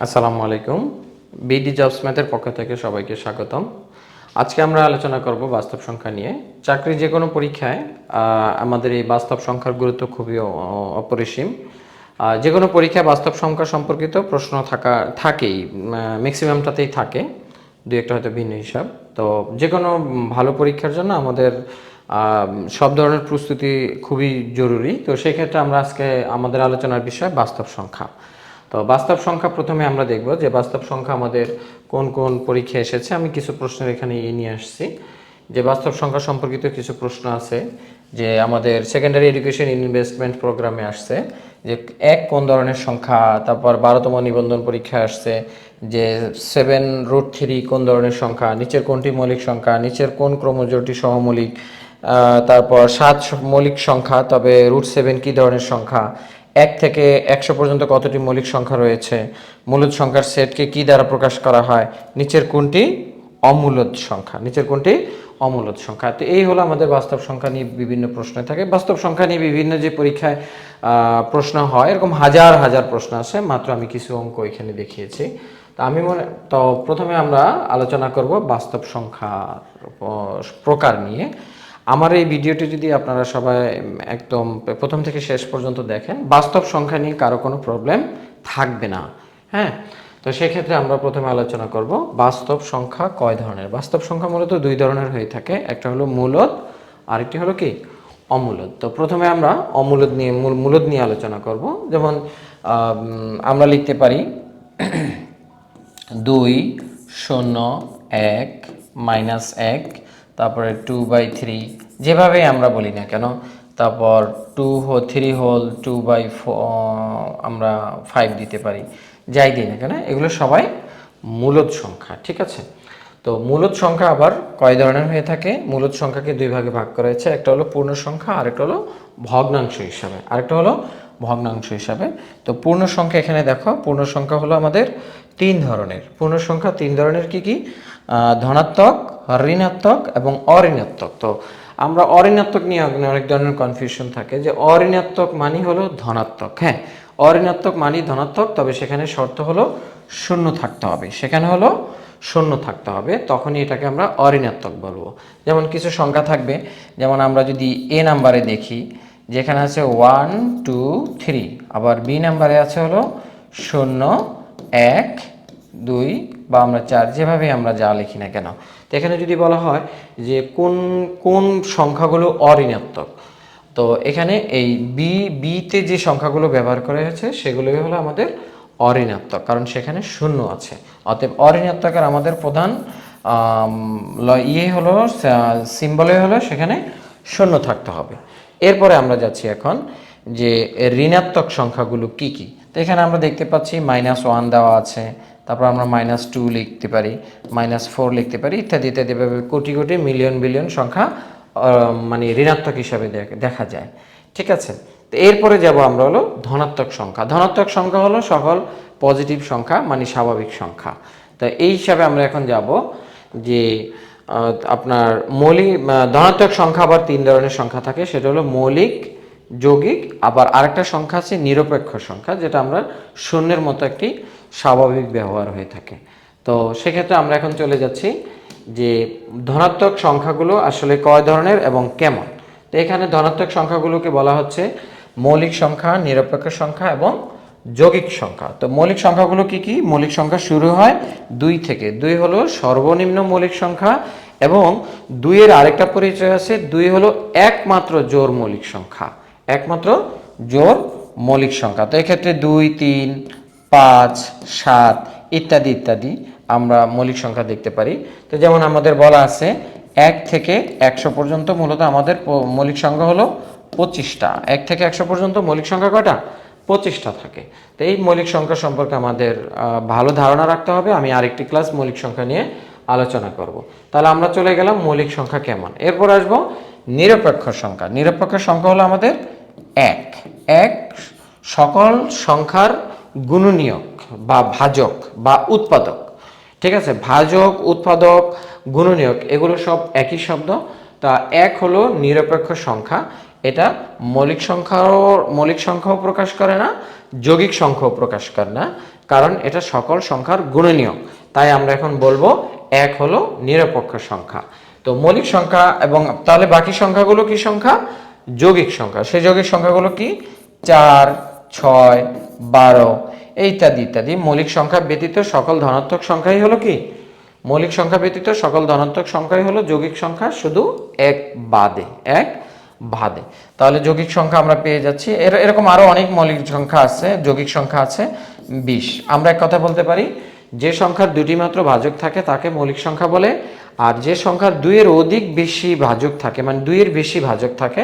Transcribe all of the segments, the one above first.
আসসালামু আলাইকুম। BD jobs ম্যাথের পক্ষ থেকে সবাইকে স্বাগতম। আজকে আমরা আলোচনা করব বাস্তব সংখ্যা নিয়ে। চাকরির যে কোনো পরীক্ষায় আমাদের এই বাস্তব সংখ্যার গুরুত্ব খুবই অপরিসীম। যে কোনো পরীক্ষায় বাস্তব সংখ্যা সম্পর্কিত প্রশ্ন থাকেই, ম্যাক্সিমামটাতেই থাকে, দুই একটা হয়তো ভিন্ন হিসাব। তো যে কোনো ভালো পরীক্ষার জন্য আমাদের সব ধরনের প্রস্তুতি খুবই জরুরি। তো সেক্ষেত্রে আমরা আজকে আমাদের আলোচনার বিষয় বাস্তব সংখ্যা। তো বাস্তব সংখ্যা প্রথমে আমরা দেখব যে বাস্তব সংখ্যা আমাদের কোন কোন পরীক্ষায় এসেছে। আমি কিছু প্রশ্নের এখানে নিয়ে আসছি যে বাস্তব সংখ্যা সম্পর্কিত কিছু প্রশ্ন আছে যে আমাদের সেকেন্ডারি এডুকেশন ইনভেস্টমেন্ট প্রোগ্রামে আসছে যে এক কোন ধরনের সংখ্যা, তারপর 12তম নিবন্ধন পরীক্ষায় আসছে যে 7√3 কোন ধরনের সংখ্যা, নিচের কোনটি মৌলিক সংখ্যা, নিচের কোন ক্রমজোড়টি সহমৌলিক, তারপর 7 মৌলিক সংখ্যা তবে √7 কী ধরনের সংখ্যা, 1 থেকে 100 পর্যন্ত কতটি মৌলিক সংখ্যা রয়েছে, মূলদ সংখ্যার সেটকে কী দ্বারা প্রকাশ করা হয়, নিচের কোনটি অমূলদ সংখ্যা, নিচের কোনটি অমূলদ সংখ্যা। তো এই হলো আমাদের বাস্তব সংখ্যা নিয়ে বিভিন্ন প্রশ্ন থাকে। বাস্তব সংখ্যা নিয়ে বিভিন্ন যে পরীক্ষায় প্রশ্ন হয় এরকম হাজার হাজার প্রশ্ন আসে, মাত্র আমি কিছু অঙ্ক এখানে দেখিয়েছি। তো প্রথমে আমরা আলোচনা করব বাস্তব সংখ্যা প্রকার নিয়ে। আমার এই ভিডিওটি যদি আপনারা সবাই একদম প্রথম থেকে শেষ পর্যন্ত দেখেন, বাস্তব সংখ্যা নিয়ে কারো কোনো প্রবলেম থাকবে না। হ্যাঁ, তো সেক্ষেত্রে আমরা প্রথমে আলোচনা করব বাস্তব সংখ্যা কয় ধরনের। বাস্তব সংখ্যা মূলত দুই ধরনের হয়ে থাকে, একটা হলো মূলদ, আরেকটি হলো কি অমূলদ। তো প্রথমে আমরা মূলদ নিয়ে আলোচনা করব। যেমন আমরা লিখতে পারি 2, 0, 1, -1, তারপরে 2/3, যেভাবে আমরা বলি না কেন, তারপর 3 হোল 2/4 আমরা 5 দিতে পারি, যাই দিই না কেন, এগুলো সবাই মূলদ সংখ্যা। ঠিক আছে। তো মূলদ সংখ্যা আবার কয় ধরনের হয়ে থাকে? মূলদ সংখ্যাকে দুই ভাগে ভাগ করা হয়েছে, একটা হলো পূর্ণ সংখ্যা, আরেকটা হলো ভগ্নাংশ হিসাবে। তো পূর্ণ সংখ্যা এখানে দেখো, পূর্ণ সংখ্যা হলো আমাদের তিন ধরনের। পূর্ণ সংখ্যা তিন ধরনের কি কি? ধনাত্মক, ঋণাত্মক এবং অঋণাত্মক। তো আমরা অঋণাত্মক নিয়ে অনেক ধরনের কনফিউশন থাকে যে অঋণাত্মক মানি হলো ধনাত্মক। হ্যাঁ, অঋণাত্মক মানি ধনাত্মক, তবে সেখানে শর্ত হলো শূন্য থাকতে হবে। তখনই এটাকে আমরা অঋণাত্মক বলবো। যেমন কিছু সংখ্যা থাকবে, যেমন আমরা যদি এ নাম্বারে দেখি যেখানে আছে 1, 2, 3, আবার বি নাম্বারে আছে হলো 0, 1, 2 বা আমরা 4, যেভাবে আমরা যা লিখি না কেন। তো এখানে যদি বলা হয় যে কোন কোন সংখ্যাগুলো অঋণাত্মক, তো এখানে এই বিতে যে সংখ্যাগুলো ব্যবহার করা হয়েছে সেগুলোই হলো আমাদের অঋণাত্মক, কারণ সেখানে শূন্য আছে। অতএব অঋণাত্মকের আমাদের প্রধান হলো সিম্বলে হলো সেখানে শূন্য থাকতে হবে। এরপরে আমরা যাচ্ছি এখন যে ঋণাত্মক সংখ্যাগুলো কি কি। তো এখানে আমরা দেখতে পাচ্ছি -1 দেওয়া আছে, তারপর আমরা -2 লিখতে পারি, -4 লিখতে পারি, ইত্যাদি ইত্যাদি ভাবে কোটি কোটি মিলিয়ন বিলিয়ন সংখ্যা মানে ঋণাত্মক হিসাবে দেখা যায়। ঠিক আছে। তো এরপরে যাব আমরা হলো ধনাত্মক সংখ্যা। ধনাত্মক সংখ্যা হলো সকল পজিটিভ সংখ্যা, মানে স্বাভাবিক সংখ্যা। তো এই হিসাবে আমরা এখন যাব যে আপনার ধনাত্মক সংখ্যা আবার তিন ধরনের সংখ্যা থাকে, সেটা হলো মৌলিক, যৌগিক, আবার আরেকটা সংখ্যা আছে নিরপেক্ষ সংখ্যা, যেটা আমরা শূন্যের মতো একটি স্বাভাবিক ব্যবহার হয়ে থাকে। তো সেক্ষেত্রে আমরা এখন চলে যাচ্ছি যে ধনাত্মক সংখ্যাগুলো আসলে কয় ধরনের এবং কেমন। তো এখানে ধনাত্মক সংখ্যাগুলোকে বলা হচ্ছে মৌলিক সংখ্যা, নিরপেক্ষ সংখ্যা এবং যৌগিক সংখ্যা। তো মৌলিক সংখ্যাগুলো কি কি? মৌলিক সংখ্যা শুরু হয় 2 থেকে। 2 হলো সর্বনিম্ন মৌলিক সংখ্যা, এবং 2 এর আরেকটা পরিচয় আছে, 2 হলো একমাত্র জোড় মৌলিক সংখ্যা, একমাত্র জোড় মৌলিক সংখ্যা। তো এক্ষেত্রে 2, 3, 5, 7 ইত্যাদি ইত্যাদি আমরা মৌলিক সংখ্যা দেখতে পারি। তো যেমন আমাদের বলা আছে 1 থেকে 100 পর্যন্ত মূলত আমাদের মৌলিক সংখ্যা হলো 25টা। 1 থেকে 100 পর্যন্ত মৌলিক সংখ্যা কয়টা? 25টা থাকে। তো এই মৌলিক সংখ্যা সম্পর্কে আমাদের ভালো ধারণা রাখতে হবে। আমি আরেকটি ক্লাস মৌলিক সংখ্যা নিয়ে আলোচনা করব। তাহলে আমরা চলে গেলাম মৌলিক সংখ্যা কেমন। এরপর আসবো নিরপেক্ষ সংখ্যা। নিরপেক্ষ সংখ্যা হলো আমাদের 1 সকল সংখ্যার গুণনীয়ক বা ভাজক বা উৎপাদক। ঠিক আছে, ভাজক, উৎপাদক, গুণনীয়ক এগুলো সব একই শব্দ। তা 1 হলো নিরপেক্ষ সংখ্যা। এটা মৌলিক সংখ্যাও প্রকাশ করে না, যৌগিক সংখ্যাও প্রকাশ করে না, কারণ এটা সকল সংখ্যার গুণনীয়ক। তাই আমরা এখন বলবো 1 হলো নিরপেক্ষ সংখ্যা। তো মৌলিক সংখ্যা এবং তাহলে বাকি সংখ্যাগুলো কি সংখ্যা? যৌগিক সংখ্যা। সেই যৌগিক সংখ্যাগুলো কি? 4, 6, 12 ইত্যাদি ইত্যাদি। মৌলিক সংখ্যা ব্যতীত সকল ধনাত্মক সংখ্যাই হলো কি? মৌলিক সংখ্যা ব্যতীত সকল ধনাত্মক সংখ্যাই হলো যৌগিক সংখ্যা, শুধু এক বাদে। তাহলে যৌগিক সংখ্যা আমরা পেয়ে যাচ্ছি। এরকম আরো অনেক মৌলিক সংখ্যা আছে, যৌগিক সংখ্যা আছে 20। আমরা এক কথা বলতে পারি, যে সংখ্যার দুটি মাত্র ভাজক থাকে তাকে মৌলিক সংখ্যা বলে, আর যে সংখ্যার 2 এর অধিক বেশি ভাজক থাকে, মানে 2 এর বেশি ভাজক থাকে,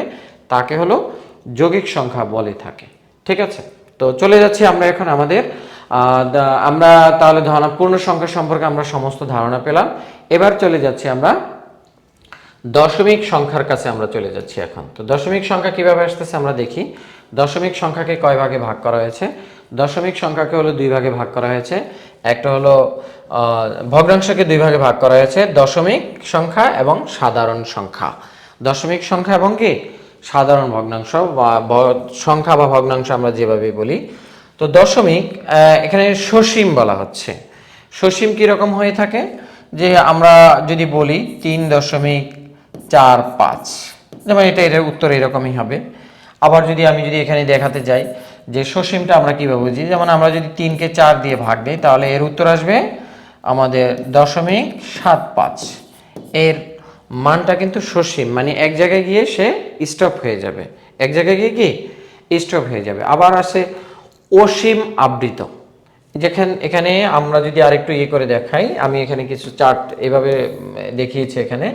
তাকে হলো যৌগিক সংখ্যা বলে থাকে। ঠিক আছে, তো চলে যাচ্ছি আমরা এখন আমাদের আমরা তাহলে পূর্ণ সংখ্যা সম্পর্কে আমরা সমস্ত ধারণা পেলাম। এবার চলে যাচ্ছি আমরা দশমিক সংখ্যার কাছে আমরা চলে যাচ্ছি এখন। তো দশমিক সংখ্যা কিভাবে আসতেছে আমরা দেখি। দশমিক সংখ্যাকে কয় ভাগে ভাগ করা হয়েছে? দশমিক সংখ্যাকে হলো 2 ভাগে ভাগ করা হয়েছে। একটা হলো ভগ্নাংশকে 2 ভাগে ভাগ করা হয়েছে, দশমিক সংখ্যা এবং সাধারণ সংখ্যা। দশমিক সংখ্যা এবং কি সাধারণ ভগ্নাংশ বা সংখ্যা বা ভগ্নাংশ আমরা যেভাবে বলি। তো দশমিক এখানে সসীম বলা হচ্ছে। সসীম কি রকম হয়ে থাকে? যে আমরা যদি বলি 3.45, যেমন এটার উত্তর এরকমই হবে। আবার আমি যদি এখানে দেখাতে যাই যে সসীমটা আমরা কিভাবে বুঝি, যেমন আমরা যদি 3কে 4 দিয়ে ভাগ দিই তাহলে এর উত্তর আসবে আমাদের 0.75। এর মানটা কিন্তু সসীম, মানে এক জায়গায় গিয়ে সে স্টপ হয়ে যাবে, এক জায়গায় গিয়ে কি স্টপ হয়ে যাবে। আবার আসে অসীম আবৃত। এখানে আমরা যদি আরেকটু করে দেখাই, আমি এখানে কিছু চার্ট এভাবে দেখিয়েছি এখানে,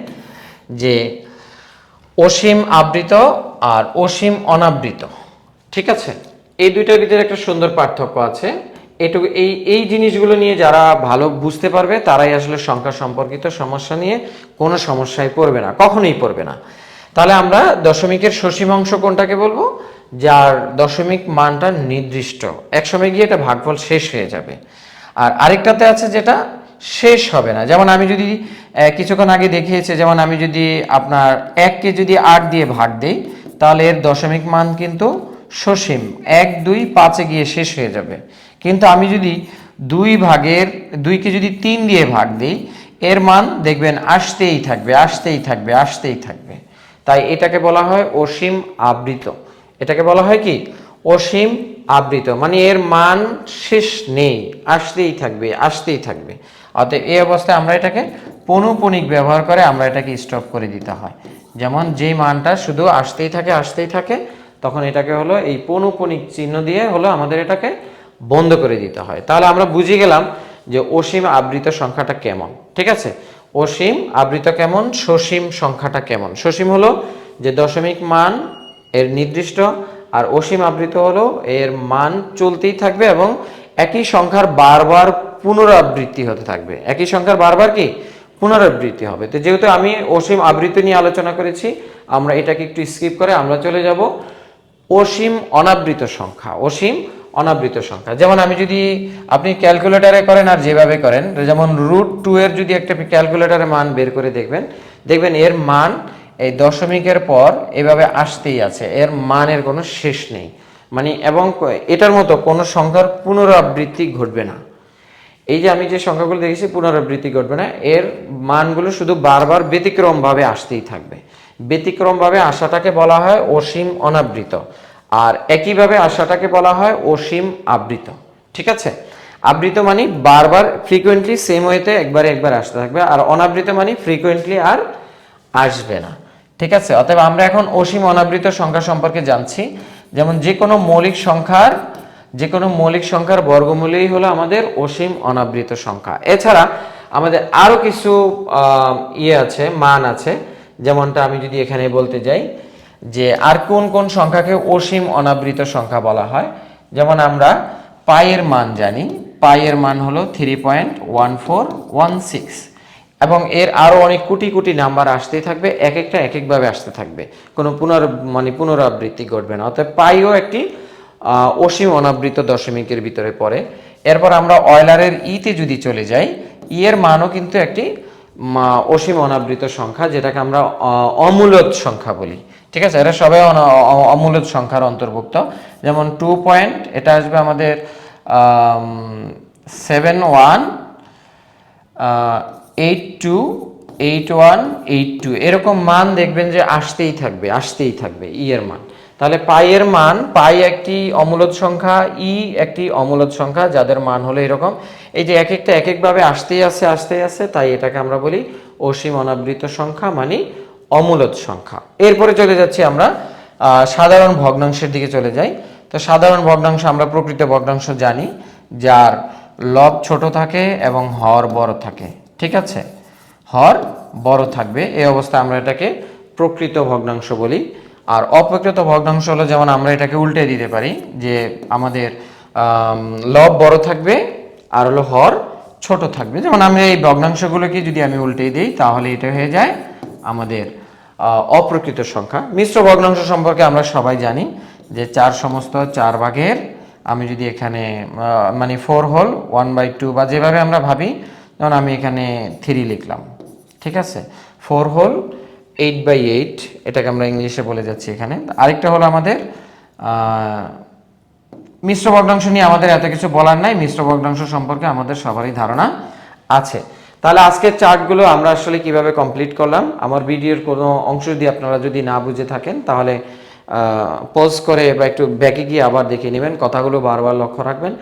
যে অসীম আবৃত আর অসীম অনাবৃত। ঠিক আছে, এই দুইটার ভিতরে একটা সুন্দর পার্থক্য আছে। এটুকু এই জিনিসগুলো নিয়ে যারা ভালো বুঝতে পারবে তারাই আসলে সংখ্যা সম্পর্কিত সমস্যা নিয়ে কোনো সমস্যায় পড়বে না, কখনোই পড়বে না। তাহলে আমরা দশমিকের সসীম অংশ কোনটাকে বলবো? যার দশমিক মানটা নির্দিষ্ট, একসময় গিয়ে এটা ভাগফল শেষ হয়ে যাবে। আর আরেকটাতে আছে যেটা শেষ হবে না। যেমন আমি যদি কিছুক্ষণ আগে দেখিয়েছে, যেমন আমি যদি আপনার 1কে যদি 8 দিয়ে ভাগ দেই তাহলে এর দশমিক মান কিন্তু সসীম, 1, 2, 5 গিয়ে শেষ হয়ে যাবে। কিন্তু আমি যদি 2কে যদি 3 দিয়ে ভাগ দিই, এর মান দেখবেন আসতেই থাকবে, আসতেই থাকবে, আসতেই থাকবে। তাই এটাকে বলা হয় অসীম আবৃত। এটাকে বলা হয় কি? অসীম আবৃত, মানে এর মান শেষ নেই, আসতেই থাকবে, আসতেই থাকবে। অতএব এই অবস্থায় আমরা এটাকে পৌনঃপুনিক ব্যবহার করে আমরা এটাকে স্টপ করে দিতে হয়। যেমন যেই মানটা শুধু আসতেই থাকে, আসতেই থাকে, তখন এটাকে হলো এই পৌনঃপুনিক চিহ্ন দিয়ে হলো আমাদের এটাকে বন্ধ করে দিতে হয়। তাহলে আমরা বুঝে গেলাম যে অসীম আবৃত সংখ্যাটা কেমন। ঠিক আছে, অসীম আবৃত কেমন, সসীম সংখ্যাটা কেমন। সসীম হলো যে দশমিক মান এর নির্দিষ্ট, আর অসীম আবৃত হলো এর মান চলতেই থাকবে এবং একই সংখ্যার বারবার পুনরাবৃত্তি হতে থাকবে। একই সংখ্যার বারবার কি পুনরাবৃত্তি হবে। তো যেহেতু আমি অসীম আবৃত্তি নিয়ে আলোচনা করেছি, আমরা এটাকে একটু স্কিপ করে আমরা চলে যাব অসীম অনাবৃত সংখ্যা। অসীম অনাবৃত সংখ্যা, যেমন আমি যদি আপনি ক্যালকুলেটরে করেন আর যেভাবে করেন, যেমন √2 এর যদি একটা ক্যালকুলেটরে মান বের করে দেখবেন এর মান এই দশমিকের পর এভাবে আসতেই আছে, এর মানের কোনো শেষ নেই, মানে এবং এটার মতো কোনো সংখ্যার পুনরাবৃত্তি ঘটবে না। এই যে আমি যে সংখ্যাগুলো দেখেছি পুনরাবৃত্তি ঘটবে না, এর মানগুলো শুধু বারবার ব্যতিক্রমভাবে আসতেই থাকবে। ব্যতিক্রমভাবে আসাটাকে বলা হয় অসীম অনাবৃত, আর একইভাবে আসাটাকে বলা হয় অসীম আবৃত। ঠিক আছে, আবৃত মানে বারবার ফ্রিকোয়েন্টলি সেম ওয়েতে একবার আসতে থাকবে, আর অনাবৃত মানে ফ্রিকোয়েন্টলি আর আসবে না। ঠিক আছে, অতএব আমরা এখন অসীম অনাবৃত সংখ্যা সম্পর্কে জানছি। যেমন যে কোনো মৌলিক সংখ্যার বর্গমূলই হলো আমাদের অসীম অনাবৃত সংখ্যা। এছাড়া আমাদের আরো কিছু আছে, মান আছে। যেমনটা আমি যদি এখানে বলতে যাই যে আর কোন কোন সংখ্যাকে অসীম অনাবৃত সংখ্যা বলা হয়, যেমন আমরা পাইয়ের মান জানি। পাইয়ের মান হলো 3.1416 এবং এর আরো অনেক কোটি কোটি নাম্বার আসতেই থাকবে, এক একটা এক একভাবে আসতে থাকবে, কোনো পুনরাবৃত্তি ঘটবে না। অর্থাৎ পাইও একটি অসীম অনাবৃত দশমিকের ভিতরে পড়ে। এরপর আমরা অয়লারের ইতে যদি চলে যাই, ই এর মানও কিন্তু একটি অসীম অনাবৃত সংখ্যা, যেটাকে আমরা অমূলদ সংখ্যা বলি। ঠিক আছে, এরা সবাই অমূলদ সংখ্যার অন্তর্ভুক্ত। যেমন 2 পয়েন্ট, এটা আসবে আমাদের 7182 এরকম মান দেখবেন যে আসতেই থাকবে ই এর মান। তাহলে পাই এর মান, পাই একটি অমূলদ সংখ্যা, ই একটি অমূলদ সংখ্যা যাদের মান হলো এরকম। এই যে এক একটা এক একভাবে আসতেই আছে, তাই এটাকে আমরা বলি অসীম অনাবৃত সংখ্যা মানে অমূলদ সংখ্যা। এরপরে চলে যাচ্ছি আমরা সাধারণ ভগ্নাংশের দিকে চলে যাই। তো সাধারণ ভগ্নাংশ আমরা প্রকৃত ভগ্নাংশ জানি যার লব ছোট থাকে এবং হর বড় থাকে, ঠিক আছে, হর বড় থাকবে, এই অবস্থায় আমরা এটাকে প্রকৃত ভগ্নাংশ বলি। আর অপ্রকৃত ভগ্নাংশ হলো যেমন আমরা এটাকে উল্টে দিতে পারি যে আমাদের লব বড় থাকবে আর হলো হর ছোট থাকবে। যেমন আমি এই ভগ্নাংশগুলোকে যদি আমি উল্টে দিই তাহলে এটা হয়ে যায় আমাদের অপ্রকৃত সংখ্যা। মিশ্র ভগ্নাংশ সম্পর্কে আমরা সবাই জানি যে 4 সমস্ত 4 ভাগের আমি যদি এখানে মানে 4 হোল 1/2 বা যেভাবে আমরা ভাবি, যেমন আমি এখানে 3 লিখলাম, ঠিক আছে, 4 হোল 8/8 এটাকে আমরা ইংলিশে বলে যাচ্ছি এখানে। আরেকটা হলো আমাদের মিশ্র ভগ্নাংশ নিয়ে আমাদের এত কিছু বলার নাই, মিশ্র ভগ্নাংশ সম্পর্কে আমাদের সবারই ধারণা আছে। তাহলে আজকের চার্টগুলো আমরা আসলে কিভাবে কমপ্লিট করলাম, আমার ভিডিওর কোনো অংশ যদি আপনারা যদি না বুঝে থাকেন তাহলে পজ করে বা একটু ব্যাকে গিয়ে আবার দেখে নেবেন, কথাগুলো বারবার লক্ষ্য রাখবেন,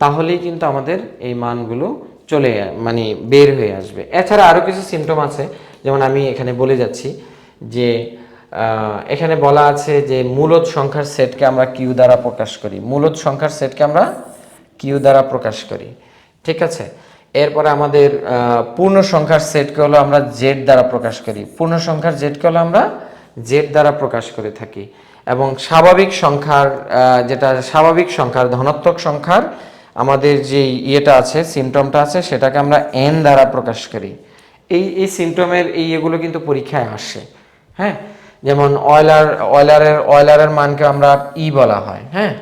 তাহলেই কিন্তু আমাদের এই মানগুলো মানে বের হয়ে আসবে। এছাড়া আরও কিছু সিমটম আছে, যেমন আমি এখানে বলে যাচ্ছি যে এখানে বলা আছে যে মূলদ সংখ্যার সেটকে আমরা কিউ দ্বারা প্রকাশ করি, মূলদ সংখ্যার সেটকে আমরা কিউ দ্বারা প্রকাশ করি, ঠিক আছে। এরপরে আমাদের পূর্ণ সংখ্যার সেটকে হলো আমরা জেড দ্বারা প্রকাশ করি, পূর্ণ সংখ্যার জেডকে হলো আমরা জেড দ্বারা প্রকাশ করে থাকি। এবং স্বাভাবিক সংখ্যার যেটা স্বাভাবিক সংখ্যার ধনাত্মক সংখ্যার আমাদের যে ইয়েটা আছে, সিমটমটা আছে, সেটাকে আমরা এন দ্বারা প্রকাশ করি। এই সিমটমের এগুলো কিন্তু পরীক্ষায় আসে, হ্যাঁ। যেমন অয়লারের মানকে আমরা ই বলা হয়, হ্যাঁ,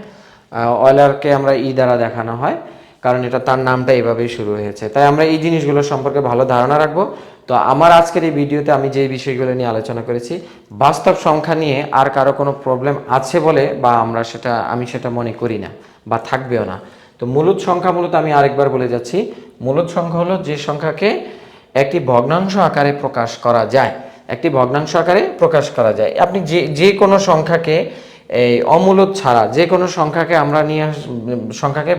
অয়লারকে আমরা ই দ্বারা দেখানো হয়, কারণ এটা তার নামটা এইভাবেই শুরু হয়েছে। তাই আমরা এই জিনিসগুলো সম্পর্কে ভালো ধারণা রাখবো। তো আমার আজকের এই ভিডিওতে আমি যে বিষয়গুলো নিয়ে আলোচনা করেছি, বাস্তব সংখ্যা নিয়ে আর কারো কোনো প্রবলেম আছে বলে বা আমি সেটা মনে করি না বা থাকবেও না। তো মূলদ সংখ্যা মূলত আমি আরেকবার বলে যাচ্ছি, মূলদ সংখ্যা হলো যে সংখ্যাকে একটি ভগ্নাংশ আকারে প্রকাশ করা যায়, একটি ভগ্নাংশ আকারে প্রকাশ করা যায়। আপনি যে কোনো সংখ্যাকে এই অমূলদ ছাড়া যে কোনো সংখ্যাকে আমরা সংখ্যাকে